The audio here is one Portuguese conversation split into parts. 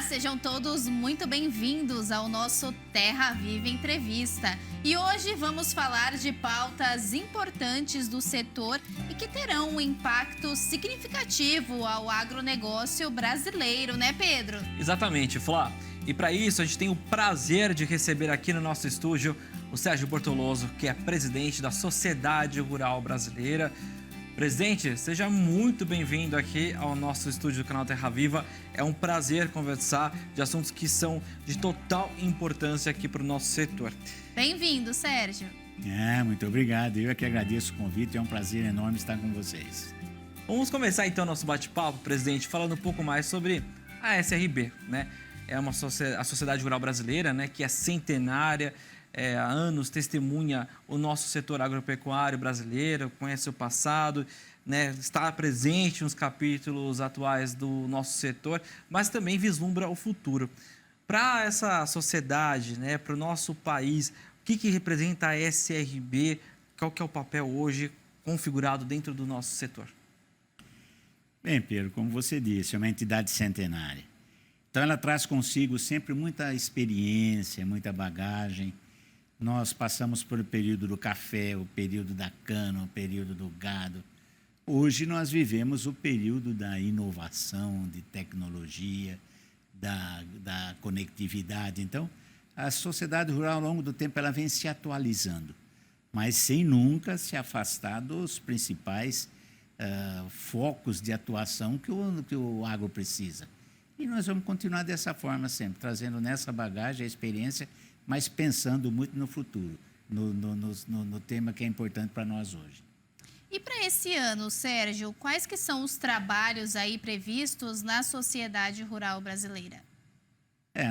sejam todos muito bem-vindos ao nosso Terra Viva Entrevista. E hoje vamos falar de pautas importantes do setor e que terão um impacto significativo ao agronegócio brasileiro, né, Pedro? Exatamente, Flá. E para isso a gente tem o prazer de receber aqui no nosso estúdio o Sérgio Bortoloso, que é presidente da Sociedade Rural Brasileira. Presidente, seja muito bem-vindo aqui ao nosso estúdio do canal Terra Viva. É um prazer conversar de assuntos que são de total importância aqui para o nosso setor. Bem-vindo, Sérgio. Muito obrigado. Eu é que agradeço o convite. É um prazer enorme estar com vocês. Vamos começar então nosso bate-papo, presidente, falando um pouco mais sobre a SRB, né? É a Sociedade Rural Brasileira, né, que é centenária. Há anos testemunha o nosso setor agropecuário brasileiro, conhece o passado, né, está presente nos capítulos atuais do nosso setor, mas também vislumbra o futuro. Para essa sociedade, né, para o nosso país, o que representa a SRB? Qual que é o papel hoje configurado dentro do nosso setor? Bem, Pedro, como você disse, é uma entidade centenária. Então, ela traz consigo sempre muita experiência, muita bagagem. Nós passamos pelo período do café, o período da cana, o período do gado. Hoje nós vivemos o período da inovação, de tecnologia, da conectividade. Então, a sociedade rural, ao longo do tempo, ela vem se atualizando, mas sem nunca se afastar dos principais focos de atuação que o agro precisa. E nós vamos continuar dessa forma sempre, trazendo nessa bagagem a experiência, mas pensando muito no futuro, no tema que é importante para nós hoje. E para esse ano, Sérgio, quais que são os trabalhos aí previstos na Sociedade Rural Brasileira?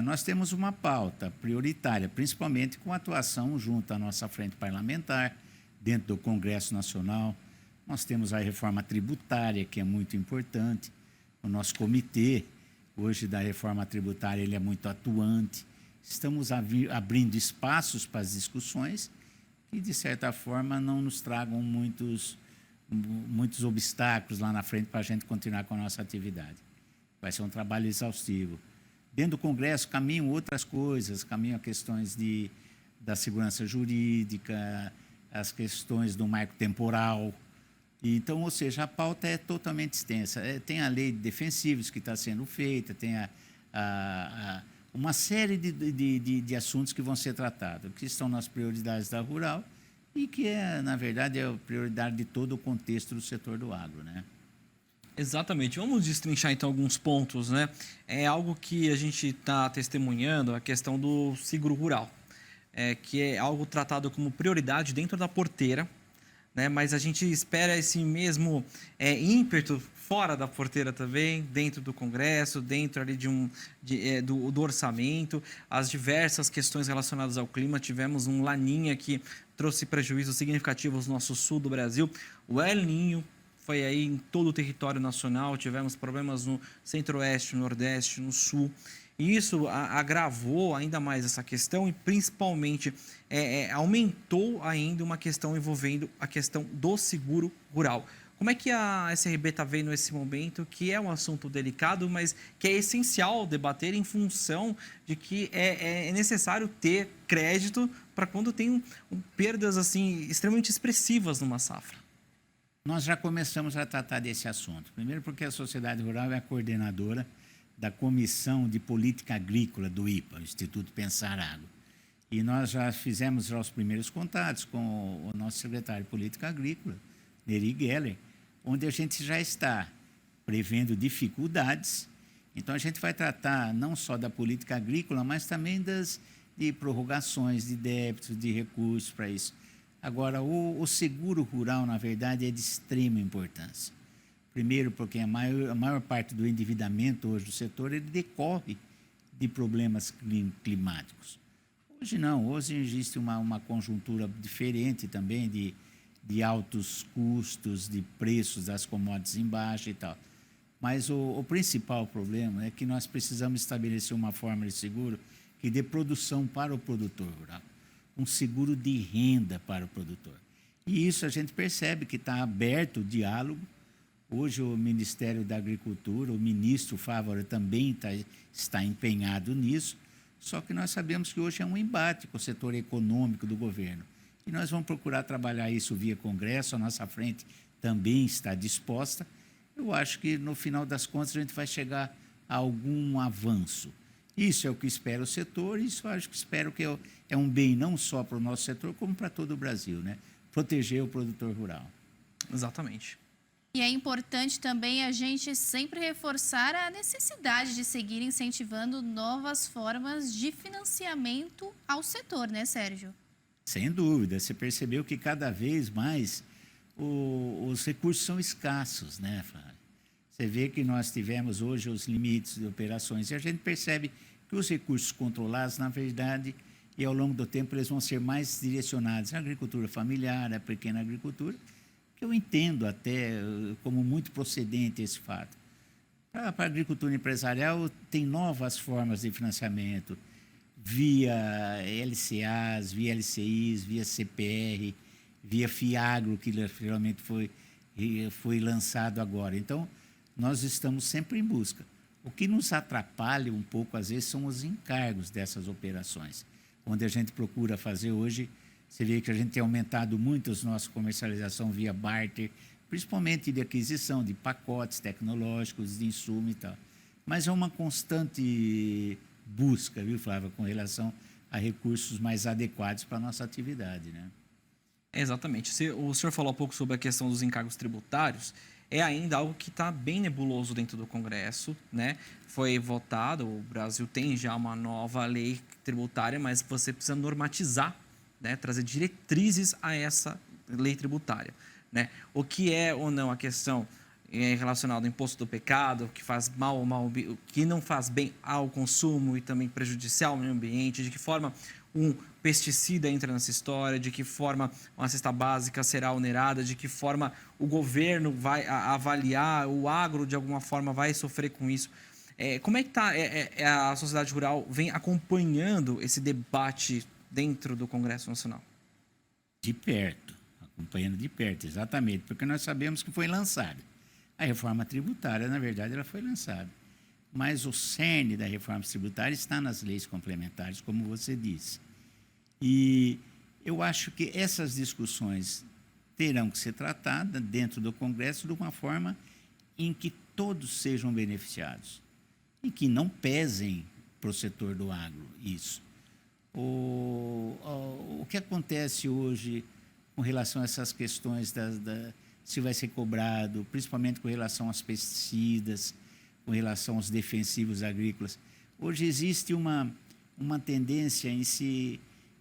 Nós temos uma pauta prioritária, principalmente com atuação junto à nossa frente parlamentar, dentro do Congresso Nacional. Nós temos a reforma tributária, que é muito importante. O nosso comitê, hoje, da reforma tributária, ele é muito atuante. Estamos abrindo espaços para as discussões que, de certa forma, não nos tragam muitos obstáculos lá na frente para a gente continuar com a nossa atividade. Vai ser um trabalho exaustivo. Dentro do Congresso caminham outras coisas, caminham questões da segurança jurídica, as questões do marco temporal. Então, ou seja, a pauta é totalmente extensa. Tem a lei de defensivos que está sendo feita, tem uma série de assuntos que vão ser tratados, que estão nas prioridades da rural e que, na verdade, é a prioridade de todo o contexto do setor do agro, né? Exatamente. Vamos destrinchar, então, alguns pontos, né? É algo que a gente está testemunhando, a questão do seguro rural, que é algo tratado como prioridade dentro da porteira, né? Mas a gente espera esse mesmo ímpeto fora da porteira também, dentro do Congresso, dentro ali do orçamento, as diversas questões relacionadas ao clima. Tivemos um Laninha que trouxe prejuízos significativos no nosso sul do Brasil. O El Niño foi aí em todo o território nacional, tivemos problemas no centro-oeste, no nordeste, no sul. E isso agravou ainda mais essa questão e, principalmente, aumentou ainda uma questão envolvendo a questão do seguro rural. Como é que a SRB está vendo esse momento, que é um assunto delicado, mas que é essencial debater em função de que é necessário ter crédito para quando tem perdas assim, extremamente expressivas numa safra? Nós já começamos a tratar desse assunto. Primeiro porque a Sociedade Rural é a coordenadora da Comissão de Política Agrícola do IPA, Instituto Pensar Agro. E nós já fizemos os primeiros contatos com o nosso secretário de Política Agrícola, Neri Geller, onde a gente já está prevendo dificuldades. Então, a gente vai tratar não só da política agrícola, mas também de prorrogações de débitos, de recursos para isso. Agora, o seguro rural, na verdade, é de extrema importância. Primeiro, porque a maior parte do endividamento hoje do setor ele decorre de problemas climáticos. Hoje não, hoje existe uma conjuntura diferente também de altos custos, de preços das commodities em baixa e tal. Mas o principal problema é que nós precisamos estabelecer uma forma de seguro que dê produção para o produtor rural, um seguro de renda para o produtor. E isso a gente percebe que está aberto o diálogo Hoje o Ministério da Agricultura, o ministro Fávaro também está empenhado nisso, só que nós sabemos que hoje é um embate com o setor econômico do governo. E nós vamos procurar trabalhar isso via Congresso, a nossa frente também está disposta. Eu acho que, no final das contas, a gente vai chegar a algum avanço. Isso é o que espera o setor, isso eu acho que espero que é um bem não só para o nosso setor, como para todo o Brasil, né? Proteger o produtor rural. Exatamente. E é importante também a gente sempre reforçar a necessidade de seguir incentivando novas formas de financiamento ao setor, né, Sérgio? Sem dúvida. Você percebeu que cada vez mais os recursos são escassos, né, Flávio? Você vê que nós tivemos hoje os limites de operações e a gente percebe que os recursos controlados, na verdade, e ao longo do tempo eles vão ser mais direcionados à agricultura familiar, à pequena agricultura, que eu entendo até como muito procedente esse fato. Para a agricultura empresarial, tem novas formas de financiamento, via LCAs, via LCIs, via CPR, via FIAGRO, que realmente foi lançado agora. Então, nós estamos sempre em busca. O que nos atrapalha um pouco, às vezes, são os encargos dessas operações, onde a gente procura fazer hoje. Você vê que a gente tem aumentado muito a nossa comercialização via barter, principalmente de aquisição de pacotes tecnológicos, de insumo e tal. Mas é uma constante busca, viu, Flávia, com relação a recursos mais adequados para a nossa atividade, né? Exatamente. O senhor falou há pouco sobre a questão dos encargos tributários. É ainda algo que está bem nebuloso dentro do Congresso, né? Foi votado, o Brasil tem já uma nova lei tributária, mas você precisa normatizar, né, trazer diretrizes a essa lei tributária, né? O que é ou não a questão relacionada ao imposto do pecado, que faz mal, que não faz bem ao consumo e também prejudicial ao meio ambiente, de que forma um pesticida entra nessa história, de que forma uma cesta básica será onerada, de que forma o governo vai avaliar, o agro de alguma forma vai sofrer com isso. Como é que a sociedade rural vem acompanhando esse debate dentro do Congresso Nacional? De perto, acompanhando de perto, exatamente, porque nós sabemos que foi lançada. A reforma tributária, na verdade, ela foi lançada. Mas o cerne da reforma tributária está nas leis complementares, como você disse. E eu acho que essas discussões terão que ser tratadas dentro do Congresso de uma forma em que todos sejam beneficiados e que não pesem para o setor do agro isso. O que acontece hoje com relação a essas questões se vai ser cobrado, principalmente com relação aos pesticidas, com relação aos defensivos agrícolas. Hoje existe uma tendência em se,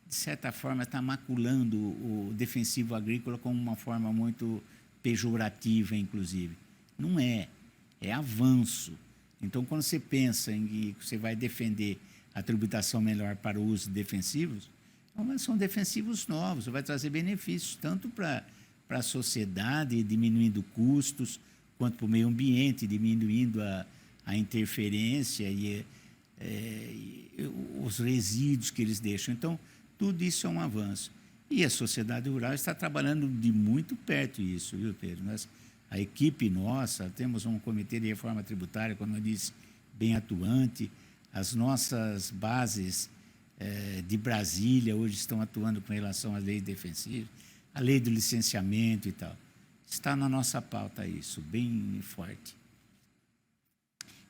de certa forma, estar maculando o defensivo agrícola como uma forma muito pejorativa, inclusive. Não é, é avanço. Então, quando você pensa em que você vai defender a tributação melhor para o uso de defensivos, são defensivos novos, vai trazer benefícios tanto para a sociedade, diminuindo custos, quanto para o meio ambiente, diminuindo a interferência e os resíduos que eles deixam. Então, tudo isso é um avanço. E a sociedade rural está trabalhando de muito perto isso, viu, Pedro? A equipe nossa, temos um comitê de reforma tributária, como eu disse, bem atuante. As nossas bases de Brasília hoje estão atuando com relação à lei defensiva, a lei do licenciamento e tal. Está na nossa pauta isso, bem forte.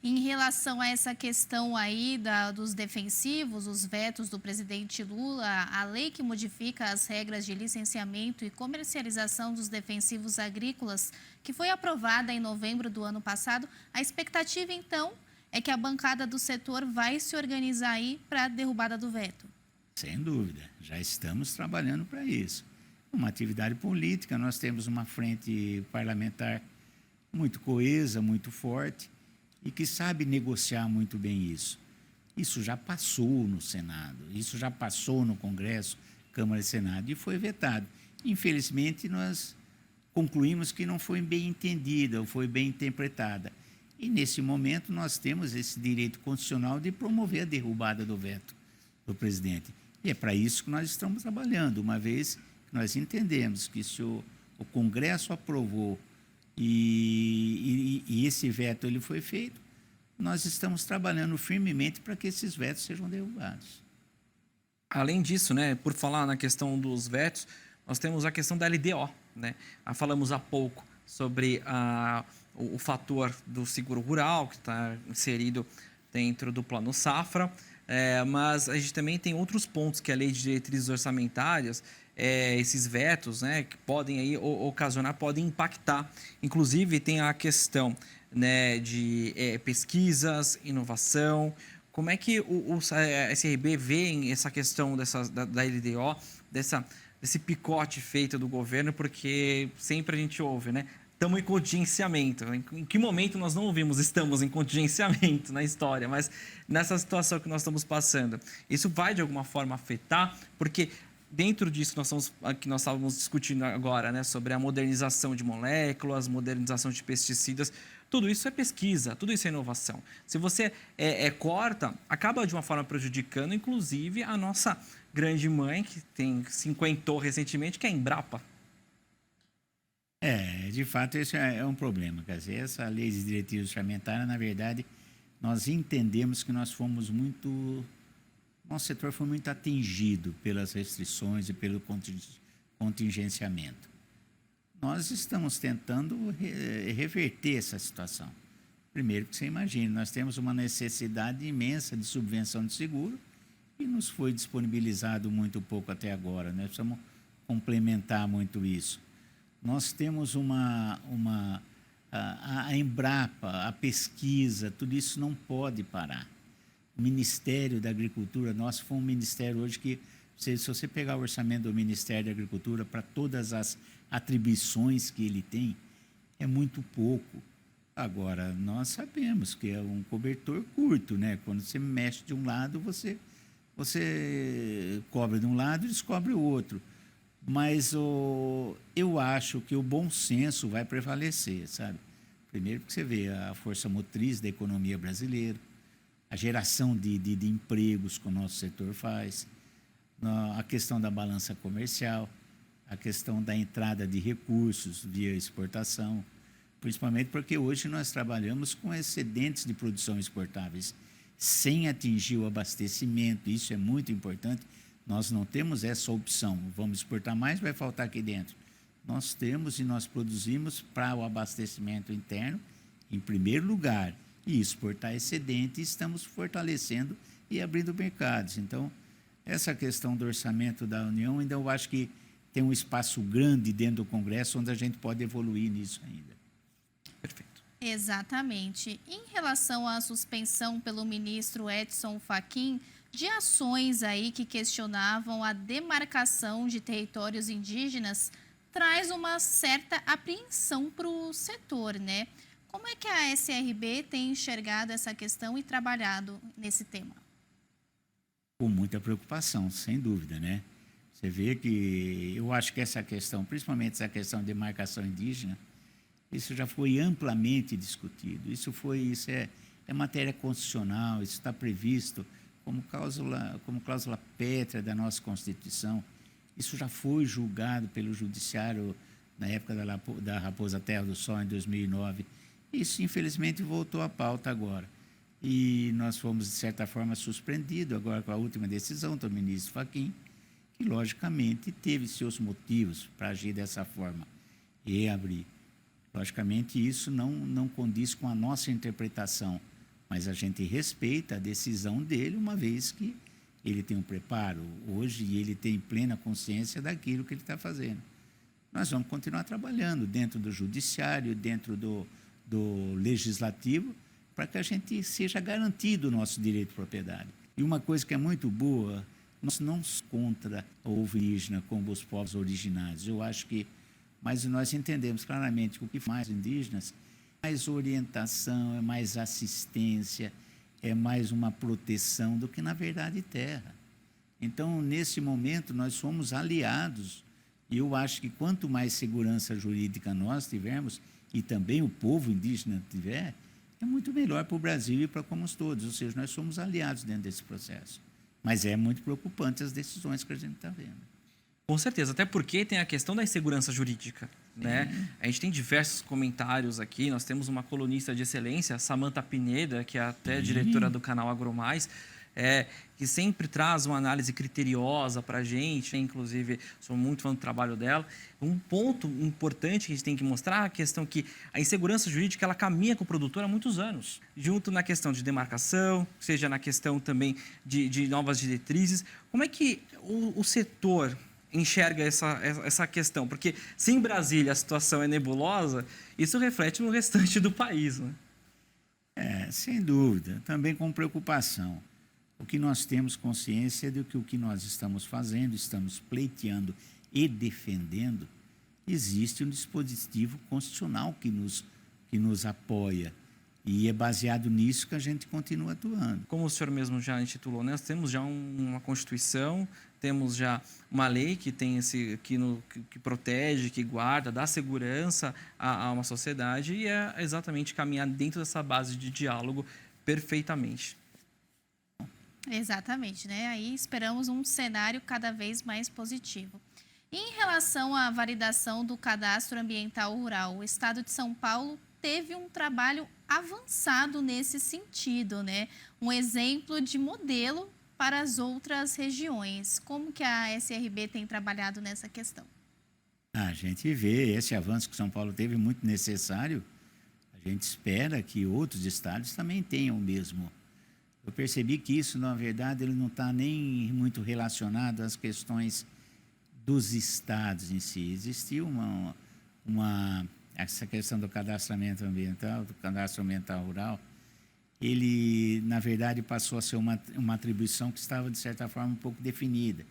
Em relação a essa questão aí dos defensivos, os vetos do presidente Lula, a lei que modifica as regras de licenciamento e comercialização dos defensivos agrícolas, que foi aprovada em novembro do ano passado, a expectativa, então, é que a bancada do setor vai se organizar aí para a derrubada do veto. Sem dúvida, já estamos trabalhando para isso. Uma atividade política, nós temos uma frente parlamentar muito coesa, muito forte, e que sabe negociar muito bem isso. Isso já passou no Senado, isso já passou no Congresso, Câmara e Senado, e foi vetado. Infelizmente, nós concluímos que não foi bem entendida, ou foi bem interpretada. E, nesse momento, nós temos esse direito constitucional de promover a derrubada do veto do presidente. E é para isso que nós estamos trabalhando, uma vez que nós entendemos que se o Congresso aprovou E esse veto ele foi feito. Nós estamos trabalhando firmemente para que esses vetos sejam derrubados. Além disso, né, por falar na questão dos vetos, nós temos a questão da LDO, né? Falamos há pouco sobre o fator do seguro rural, que está inserido dentro do Plano Safra, mas a gente também tem outros pontos que a Lei de Diretrizes Orçamentárias, esses vetos, né, que podem aí ocasionar, podem impactar. Inclusive, tem a questão, né, de pesquisas, inovação. Como é que o SRB vê essa questão da LDO, desse picote feito do governo? Porque sempre a gente ouve, né? Estamos em contingenciamento. Em que momento nós não ouvimos estamos em contingenciamento na história? Mas nessa situação que nós estamos passando, isso vai de alguma forma afetar? Porque dentro disso que nós estávamos discutindo agora, né, sobre a modernização de moléculas, modernização de pesticidas, tudo isso é pesquisa, tudo isso é inovação. Se você corta, acaba de uma forma prejudicando, inclusive, a nossa grande mãe, que cinquentou recentemente, que é a Embrapa. De fato, esse é um problema. Quer dizer, essa lei de diretrizes orçamentárias, na verdade, nós entendemos que nosso setor foi muito atingido pelas restrições e pelo contingenciamento. Nós estamos tentando reverter essa situação. Primeiro, que você imagine, nós temos uma necessidade imensa de subvenção de seguro e nos foi disponibilizado muito pouco até agora. Nós precisamos complementar muito isso. Nós temos a Embrapa, a pesquisa, tudo isso não pode parar. O Ministério da Agricultura, nosso foi um ministério hoje que, se você pegar o orçamento do Ministério da Agricultura para todas as atribuições que ele tem, é muito pouco. Agora, nós sabemos que é um cobertor curto, né? Quando você mexe de um lado, você cobre de um lado e descobre o outro. Mas eu acho que o bom senso vai prevalecer, sabe? Primeiro porque você vê a força motriz da economia brasileira, a geração de empregos que o nosso setor faz, a questão da balança comercial, a questão da entrada de recursos via exportação, principalmente porque hoje nós trabalhamos com excedentes de produção exportáveis, sem atingir o abastecimento. Isso é muito importante. Nós não temos essa opção, vamos exportar mais, vai faltar aqui dentro. Nós temos e nós produzimos para o abastecimento interno, em primeiro lugar, e exportar excedente, e estamos fortalecendo e abrindo mercados. Então, essa questão do orçamento da União, ainda eu acho que tem um espaço grande dentro do Congresso onde a gente pode evoluir nisso ainda. Perfeito. Exatamente. Em relação à suspensão pelo ministro Edson Fachin de ações aí que questionavam a demarcação de territórios indígenas, traz uma certa apreensão para o setor, né? Como é que a SRB tem enxergado essa questão e trabalhado nesse tema? Com muita preocupação, sem dúvida, né? Você vê que eu acho que essa questão, principalmente essa questão de demarcação indígena, isso já foi amplamente discutido. Isso é matéria constitucional, isso está previsto como cláusula pétrea da nossa Constituição. Isso já foi julgado pelo Judiciário na época da Raposa Terra do Sol, em 2009. Isso, infelizmente, voltou à pauta agora. E nós fomos, de certa forma, surpreendidos agora com a última decisão do ministro Fachin, que, logicamente, teve seus motivos para agir dessa forma e abrir. Logicamente, isso não condiz com a nossa interpretação, mas a gente respeita a decisão dele, uma vez que ele tem um preparo hoje e ele tem plena consciência daquilo que ele está fazendo. Nós vamos continuar trabalhando dentro do judiciário, dentro do legislativo, para que a gente seja garantido o nosso direito de propriedade. E uma coisa que é muito boa, nós não somos contra o indígena como os povos originários. Eu acho que, mas nós entendemos claramente que o que faz indígenas é mais orientação, é mais assistência, é mais uma proteção do que, na verdade, terra. Então, nesse momento, nós somos aliados. E eu acho que quanto mais segurança jurídica nós tivermos, e também o povo indígena tiver, é muito melhor para o Brasil e para como todos. Ou seja, nós somos aliados dentro desse processo. Mas é muito preocupante as decisões que a gente está vendo. Com certeza, até porque tem a questão da insegurança jurídica. né? A gente tem diversos comentários aqui. Nós temos uma colunista de excelência, Samantha Pineda, que é até diretora do canal AgroMais, que sempre traz uma análise criteriosa para a gente. Inclusive, sou muito fã do trabalho dela. Um ponto importante que a gente tem que mostrar é a questão que a insegurança jurídica ela caminha com o produtor há muitos anos, junto na questão de demarcação, seja na questão também de novas diretrizes. Como é que o setor enxerga essa questão? Porque se em Brasília a situação é nebulosa, isso reflete no restante do país, né? Sem dúvida, também com preocupação. O que nós temos consciência é de que o que nós estamos fazendo, estamos pleiteando e defendendo, existe um dispositivo constitucional que nos apoia. E é baseado nisso que a gente continua atuando. Como o senhor mesmo já intitulou, né? Nós temos já uma Constituição, temos já uma lei que tem que protege, que guarda, dá segurança a uma sociedade e é exatamente caminhar dentro dessa base de diálogo perfeitamente. Exatamente, né? Aí esperamos um cenário cada vez mais positivo. E em relação à validação do cadastro ambiental rural, o Estado de São Paulo teve um trabalho avançado nesse sentido, né? Um exemplo de modelo para as outras regiões. Como que a SRB tem trabalhado nessa questão? A gente vê esse avanço que São Paulo teve muito necessário. A gente espera que outros estados também tenham o mesmo. Eu percebi que isso, na verdade, ele não está nem muito relacionado às questões dos estados em si. Existiu essa questão do cadastramento ambiental, do cadastro ambiental rural, ele, na verdade, passou a ser uma atribuição que estava, de certa forma, um pouco definida.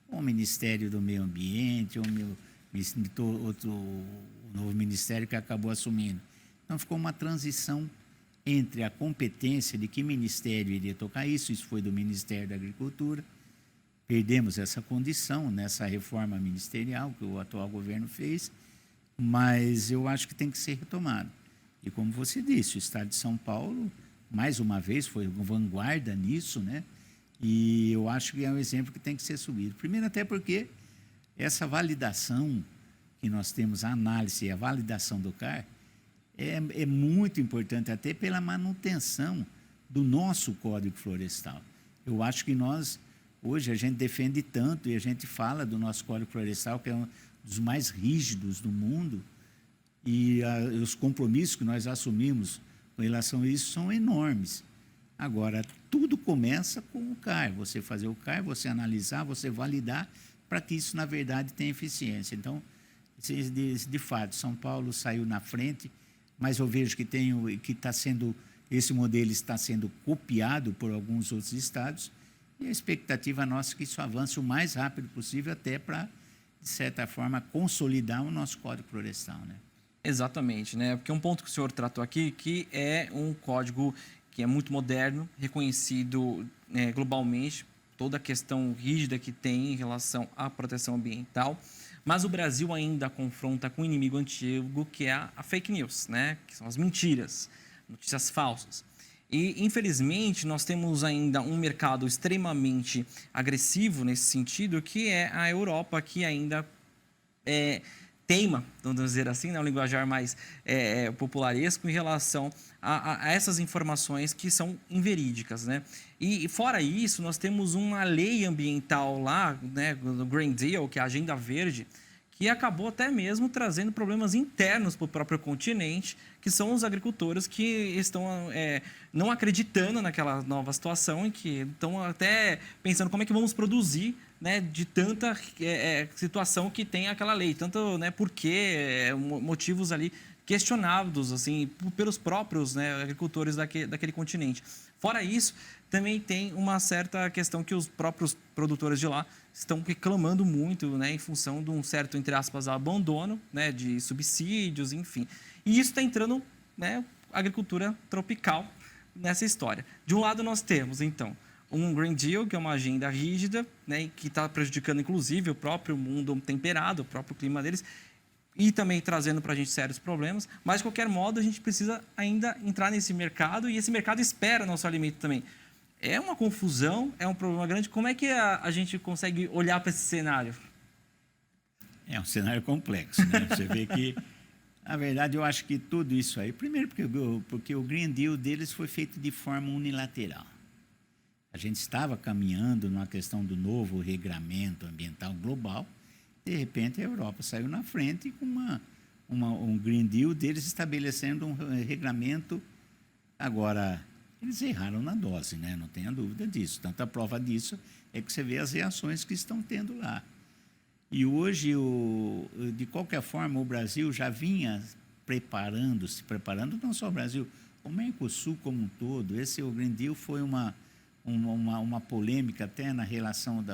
O Ministério do Meio Ambiente, outro novo ministério que acabou assumindo. Então, ficou uma transição entre a competência de que ministério iria tocar isso foi do Ministério da Agricultura. Perdemos essa condição nessa reforma ministerial que o atual governo fez, mas eu acho que tem que ser retomado. E como você disse, o Estado de São Paulo, mais uma vez, foi vanguarda nisso, né? E eu acho que é um exemplo que tem que ser subido. Primeiro, até porque essa validação que nós temos, a análise e a validação do CAR, é muito importante até pela manutenção do nosso Código Florestal. Eu acho que hoje a gente defende tanto e a gente fala do nosso Código Florestal, que é um dos mais rígidos do mundo, e os compromissos que nós assumimos com relação a isso são enormes. Agora, tudo começa com o CAR, você fazer o CAR, você analisar, você validar, para que isso, na verdade, tenha eficiência. Então, de fato, São Paulo saiu na frente, mas eu vejo que esse modelo está sendo copiado por alguns outros estados, e a expectativa nossa é que isso avance o mais rápido possível, até para, de certa forma, consolidar o nosso Código Florestal, né? Exatamente, né? Porque um ponto que o senhor tratou aqui, que é um código que é muito moderno, reconhecido globalmente, toda a questão rígida que tem em relação à proteção ambiental, mas o Brasil ainda confronta com um inimigo antigo, que é a fake news, né? Que são as mentiras, notícias falsas. E, infelizmente, nós temos ainda um mercado extremamente agressivo nesse sentido, que é a Europa, que ainda teima, vamos dizer assim, né? Um linguajar mais popularesco em relação a essas informações que são inverídicas, né? E, fora isso, nós temos uma lei ambiental lá, né, do Green Deal, que é a Agenda Verde, que acabou até mesmo trazendo problemas internos para o próprio continente, que são os agricultores que estão não acreditando naquela nova situação e que estão até pensando como é que vamos produzir, né, de tanta situação que tem aquela lei, tanto, né, porque motivos ali questionados assim pelos próprios, né, agricultores daquele continente. Fora isso, também tem uma certa questão que os próprios produtores de lá estão reclamando muito, né, em função de um certo, entre aspas, abandono, né, de subsídios, enfim. E isso está entrando, né, agricultura tropical nessa história. De um lado nós temos, então, um Green Deal, que é uma agenda rígida, né, que está prejudicando, inclusive, o próprio mundo temperado, o próprio clima deles, e também trazendo para a gente sérios problemas. Mas, de qualquer modo, a gente precisa ainda entrar nesse mercado, e esse mercado espera nosso alimento também. É uma confusão, é um problema grande. Como é que a gente consegue olhar para esse cenário? É um cenário complexo, né? Você vê que, na verdade, eu acho que tudo isso aí... Primeiro, porque o Green Deal deles foi feito de forma unilateral. A gente estava caminhando numa questão do novo regramento ambiental global. De repente, a Europa saiu na frente com um Green Deal deles estabelecendo um regramento. Agora, eles erraram na dose, né? Não tenha dúvida disso. Tanto a prova disso é que você vê as reações que estão tendo lá. E hoje, de qualquer forma, o Brasil já vinha preparando, não só o Brasil, o Mercosul como um todo. O Green Deal foi uma polêmica até na relação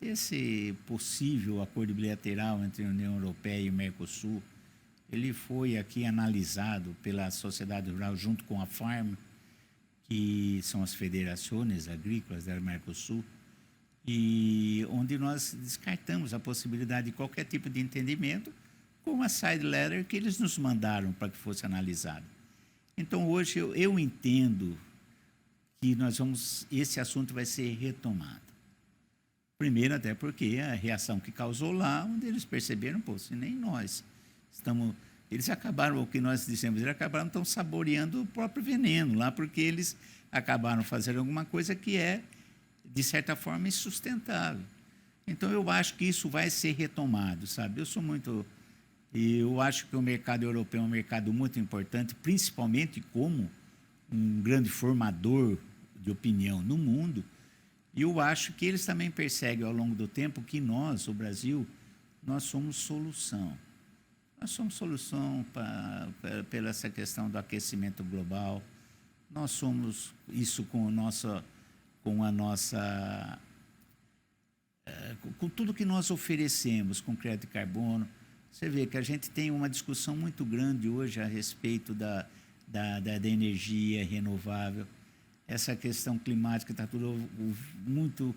desse possível acordo bilateral entre a União Europeia e o Mercosul. Ele foi aqui analisado pela sociedade rural junto com a FARM, que são as federações agrícolas do Mercosul, e onde nós descartamos a possibilidade de qualquer tipo de entendimento com a side letter que eles nos mandaram para que fosse analisado. Então, hoje, eu entendo que esse assunto vai ser retomado. Primeiro, até porque a reação que causou lá, onde eles perceberam, pô, se nem nós estamos... Eles acabaram, o que nós dissemos, eles acabaram estão saboreando o próprio veneno lá, porque eles acabaram fazendo alguma coisa que é, de certa forma, insustentável. Então, eu acho que isso vai ser retomado, sabe? Eu acho que o mercado europeu é um mercado muito importante, principalmente como um grande formador de opinião no mundo. E eu acho que eles também percebem, ao longo do tempo, que nós, o Brasil, nós somos solução. Nós somos solução pela essa questão do aquecimento global. Nós somos isso com tudo que nós oferecemos, com crédito de carbono. Você vê que a gente tem uma discussão muito grande hoje a respeito da energia renovável. Essa questão climática está tudo muito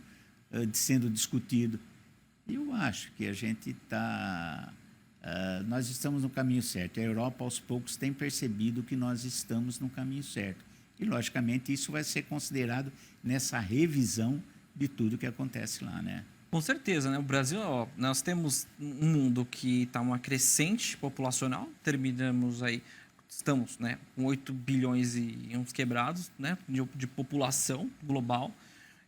sendo discutido. E eu acho que a gente está... nós estamos no caminho certo. A Europa, aos poucos, tem percebido que nós estamos no caminho certo. E, logicamente, isso vai ser considerado nessa revisão de tudo que acontece lá, né? Com certeza, né? O Brasil, nós temos um mundo que está uma crescente populacional, estamos, né, com 8 bilhões e uns quebrados, né, de população global.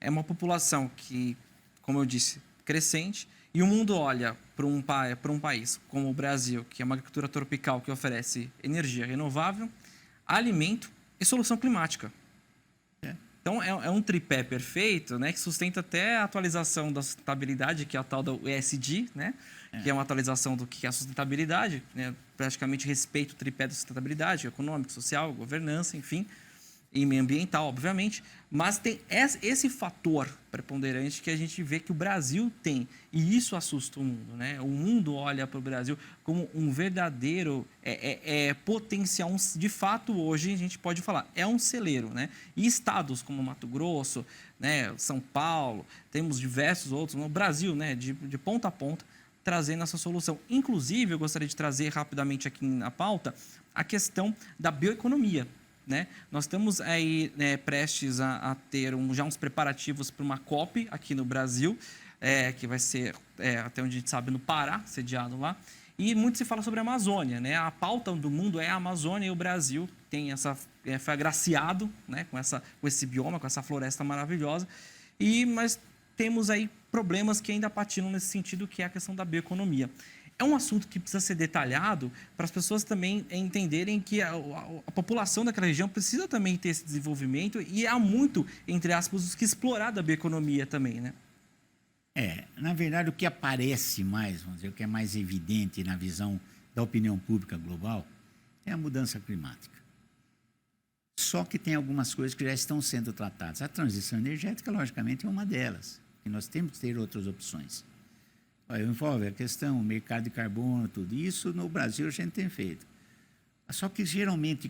É uma população que, como eu disse, crescente, e o mundo olha para um país como o Brasil, que é uma agricultura tropical que oferece energia renovável, alimento e solução climática. Então, é um tripé perfeito, né, que sustenta até a atualização da sustentabilidade, que é a tal da ESG, né, que é uma atualização do que é a sustentabilidade, né, praticamente respeito o tripé da sustentabilidade, econômico, social, governança, enfim, e ambiental, obviamente. Mas tem esse fator preponderante que a gente vê que o Brasil tem, e isso assusta o mundo, né? O mundo olha para o Brasil como um verdadeiro potencial, de fato, hoje a gente pode falar, é um celeiro, né? E estados como Mato Grosso, né, São Paulo, temos diversos outros, no Brasil, né, de ponta a ponta, trazendo essa solução. Inclusive, eu gostaria de trazer rapidamente aqui na pauta a questão da bioeconomia. Né? Nós estamos aí, né, prestes a ter já uns preparativos para uma COP aqui no Brasil, que vai ser, até onde a gente sabe, no Pará, sediado lá. E muito se fala sobre a Amazônia, né? A pauta do mundo é a Amazônia, e o Brasil tem foi agraciado, né, com esse bioma, com essa floresta maravilhosa. Mas temos aí problemas que ainda patinam nesse sentido, que é a questão da bioeconomia. É um assunto que precisa ser detalhado para as pessoas também entenderem que a população daquela região precisa também ter esse desenvolvimento, e há muito, entre aspas, que explorar da bioeconomia também, né? Na verdade, o que aparece mais, vamos dizer, o que é mais evidente na visão da opinião pública global é a mudança climática. Só que tem algumas coisas que já estão sendo tratadas. A transição energética, logicamente, é uma delas, e nós temos que ter outras opções. Envolve a questão, o mercado de carbono, tudo isso no Brasil a gente tem feito. Só que geralmente,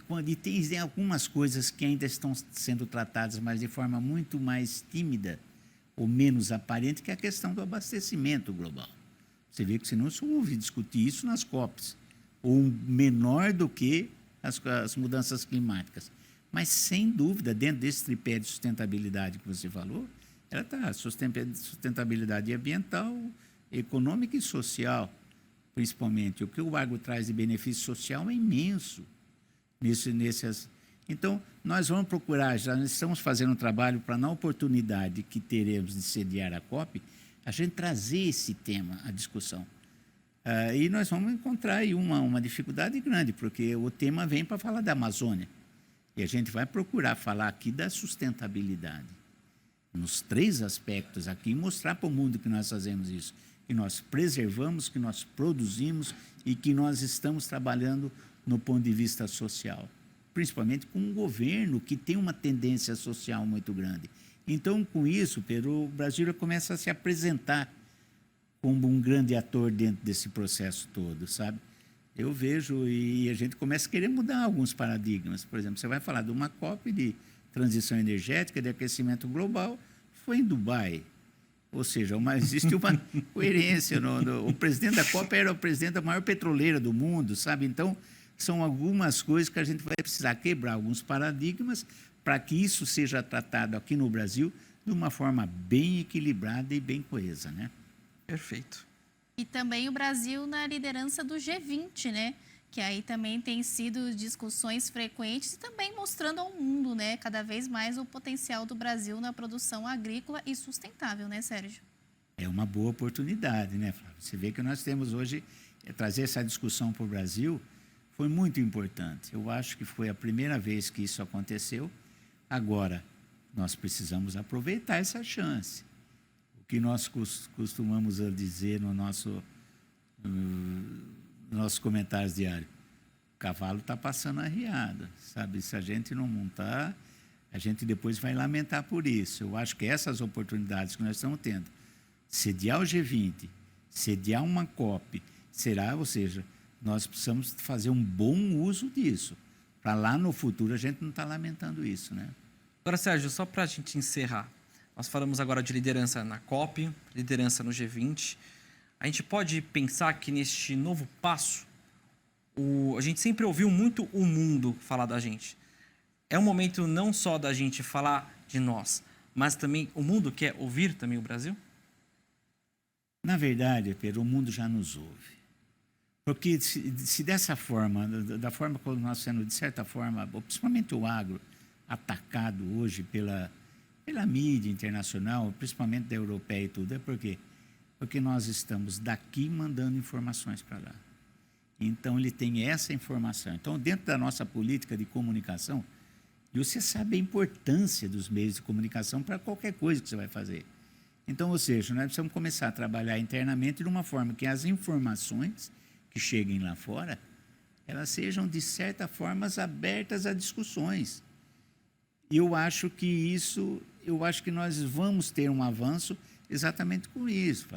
tem algumas coisas que ainda estão sendo tratadas, mas de forma muito mais tímida ou menos aparente, que é a questão do abastecimento global. Você vê que se não se ouve discutir isso nas COPs, ou menor do que as mudanças climáticas. Mas, sem dúvida, dentro desse tripé de sustentabilidade que você falou, ela está sustentabilidade ambiental, econômica e social. principalmente. O que o agro traz de benefício social é imenso. Então, nós vamos procurar, já estamos fazendo um trabalho para, na oportunidade que teremos de sediar a COP, a gente trazer esse tema à discussão. E nós vamos encontrar aí uma dificuldade grande, porque o tema vem para falar da Amazônia. E a gente vai procurar falar aqui da sustentabilidade, nos 3 aspectos aqui, e mostrar para o mundo que nós fazemos isso, que nós preservamos, que nós produzimos e que nós estamos trabalhando no ponto de vista social, principalmente com um governo que tem uma tendência social muito grande. Então, com isso, Pedro, o Brasil começa a se apresentar como um grande ator dentro desse processo todo, sabe? Eu vejo e a gente começa a querer mudar alguns paradigmas. Por exemplo, você vai falar de uma COP de transição energética, de aquecimento global, foi em Dubai. Ou seja, existe uma coerência. O presidente da COP era o presidente da maior petroleira do mundo, sabe? Então, são algumas coisas que a gente vai precisar quebrar, alguns paradigmas, para que isso seja tratado aqui no Brasil de uma forma bem equilibrada e bem coesa, né? Perfeito. E também o Brasil na liderança do G20, né? Que aí também tem sido discussões frequentes e também mostrando ao mundo, né, cada vez mais o potencial do Brasil na produção agrícola e sustentável, né, Sérgio? É uma boa oportunidade, né, Flávio? Você vê que nós temos hoje, trazer essa discussão para o Brasil foi muito importante. Eu acho que foi a primeira vez que isso aconteceu. Agora, nós precisamos aproveitar essa chance. O que nós costumamos dizer no nossos comentários diários, o cavalo está passando arriada, sabe? Se a gente não montar, a gente depois vai lamentar por isso. Eu acho que essas oportunidades que nós estamos tendo, sediar o G20, sediar uma COP, ou seja, nós precisamos fazer um bom uso disso, para lá no futuro a gente não estar lamentando isso, né? Agora, Sérgio, só para a gente encerrar, nós falamos agora de liderança na COP, liderança no G20. A gente pode pensar que neste novo passo, a gente sempre ouviu muito o mundo falar da gente. É um momento não só da gente falar de nós, mas também o mundo quer ouvir também o Brasil? Na verdade, Pedro, o mundo já nos ouve. Porque se dessa forma, da forma como nós sendo, de certa forma, principalmente o agro, atacado hoje pela mídia internacional, principalmente da europeia e tudo, é por quê? Porque nós estamos daqui mandando informações para lá. Então, ele tem essa informação. Então, dentro da nossa política de comunicação, e você sabe a importância dos meios de comunicação para qualquer coisa que você vai fazer. Então, ou seja, nós precisamos começar a trabalhar internamente de uma forma que as informações que cheguem lá fora, elas sejam, de certa forma, abertas a discussões. E eu acho que nós vamos ter um avanço exatamente com isso,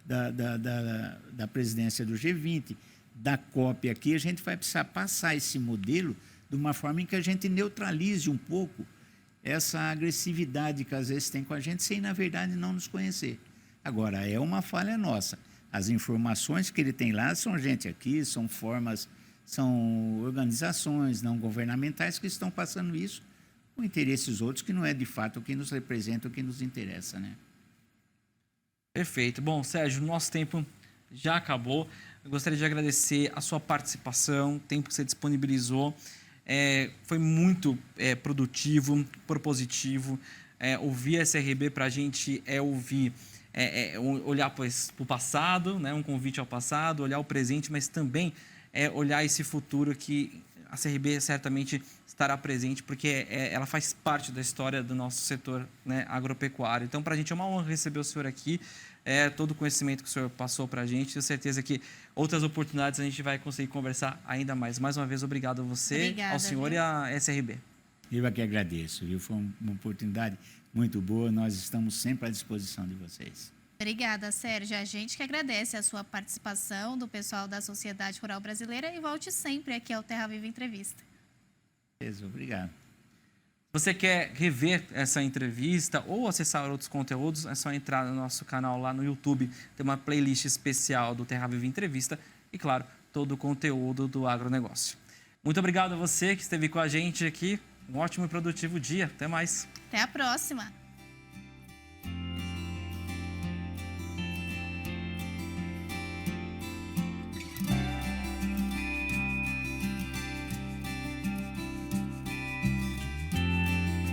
da presidência do G20, da COP aqui, a gente vai precisar passar esse modelo de uma forma em que a gente neutralize um pouco essa agressividade que às vezes tem com a gente, sem, na verdade, não nos conhecer. Agora, é uma falha nossa. As informações que ele tem lá são gente aqui, são organizações não governamentais que estão passando isso com interesses outros que não é, de fato, o que nos representa, o que nos interessa, né? Perfeito. Bom, Sérgio, nosso tempo já acabou. Eu gostaria de agradecer a sua participação, o tempo que você disponibilizou. Foi muito produtivo, propositivo. Ouvir a SRB para a gente olhar para o passado, né? Um convite ao passado, olhar o presente, mas também olhar esse futuro que a CRB certamente estará presente, porque ela faz parte da história do nosso setor, né, agropecuário. Então, para a gente é uma honra receber o senhor aqui, todo o conhecimento que o senhor passou para a gente. Tenho certeza que outras oportunidades a gente vai conseguir conversar ainda mais. Mais uma vez, obrigado a você, ao senhor e à SRB. Eu aqui agradeço, viu? Foi uma oportunidade muito boa. Nós estamos sempre à disposição de vocês. Obrigada, Sérgio. A gente que agradece a sua participação, do pessoal da Sociedade Rural Brasileira, e volte sempre aqui ao Terra Viva Entrevista. Obrigado. Você quer rever essa entrevista ou acessar outros conteúdos, é só entrar no nosso canal lá no YouTube. Tem uma playlist especial do Terra Viva Entrevista e, claro, todo o conteúdo do agronegócio. Muito obrigado a você que esteve com a gente aqui. Um ótimo e produtivo dia. Até mais. Até a próxima.